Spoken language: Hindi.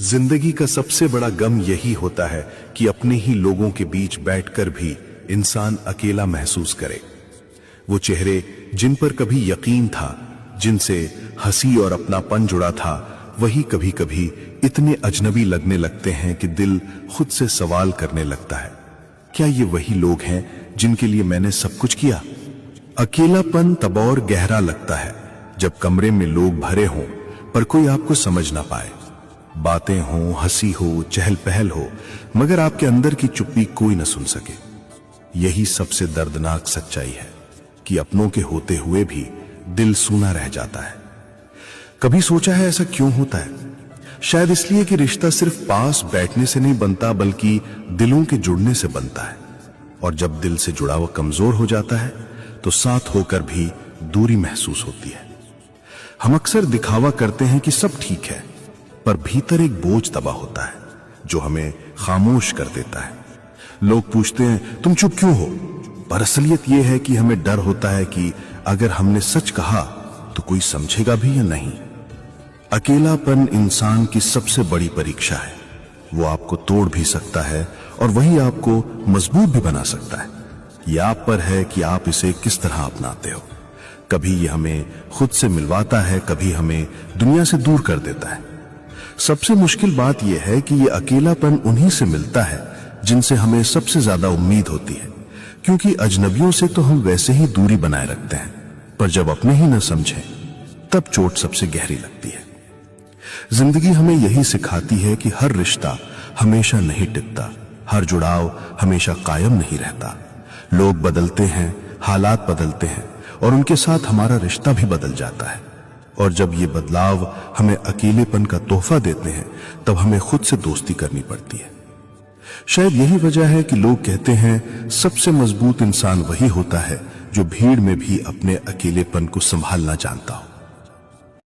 जिंदगी का सबसे बड़ा गम यही होता है कि अपने ही लोगों के बीच बैठकर भी इंसान अकेला महसूस करे। वो चेहरे जिन पर कभी यकीन था, जिनसे हंसी और अपनापन जुड़ा था, वही कभी कभी इतने अजनबी लगने लगते हैं कि दिल खुद से सवाल करने लगता है, क्या ये वही लोग हैं जिनके लिए मैंने सब कुछ किया? अकेलापन तब और गहरा लगता है जब कमरे में लोग भरे हों पर कोई आपको समझ ना पाए। बातें हों, हंसी हो, चहल पहल हो, मगर आपके अंदर की चुप्पी कोई न सुन सके। यही सबसे दर्दनाक सच्चाई है कि अपनों के होते हुए भी दिल सूना रह जाता है। कभी सोचा है ऐसा क्यों होता है? शायद इसलिए कि रिश्ता सिर्फ पास बैठने से नहीं बनता, बल्कि दिलों के जुड़ने से बनता है। और जब दिल से जुड़ा हुआ कमजोर हो जाता है तो साथ होकर भी दूरी महसूस होती है। हम अक्सर दिखावा करते हैं कि सब ठीक है, पर भीतर एक बोझ दबा होता है जो हमें खामोश कर देता है। लोग पूछते हैं तुम चुप क्यों हो, पर असलियत यह है कि हमें डर होता है कि अगर हमने सच कहा तो कोई समझेगा भी या नहीं। अकेलापन इंसान की सबसे बड़ी परीक्षा है। वो आपको तोड़ भी सकता है और वही आपको मजबूत भी बना सकता है। यह आप पर है कि आप इसे किस तरह अपनाते हो। कभी ये हमें खुद से मिलवाता है, कभी हमें दुनिया से दूर कर देता है। सबसे मुश्किल बात यह है कि यह अकेलापन उन्हीं से मिलता है जिनसे हमें सबसे ज्यादा उम्मीद होती है, क्योंकि अजनबियों से तो हम वैसे ही दूरी बनाए रखते हैं, पर जब अपने ही न समझें तब चोट सबसे गहरी लगती है। जिंदगी हमें यही सिखाती है कि हर रिश्ता हमेशा नहीं टिकता, हर जुड़ाव हमेशा कायम नहीं रहता। लोग बदलते हैं, हालात बदलते हैं और उनके साथ हमारा रिश्ता भी बदल जाता है। और जब ये बदलाव हमें अकेलेपन का तोहफा देते हैं तब हमें खुद से दोस्ती करनी पड़ती है। शायद यही वजह है कि लोग कहते हैं सबसे मजबूत इंसान वही होता है जो भीड़ में भी अपने अकेलेपन को संभालना जानता हो।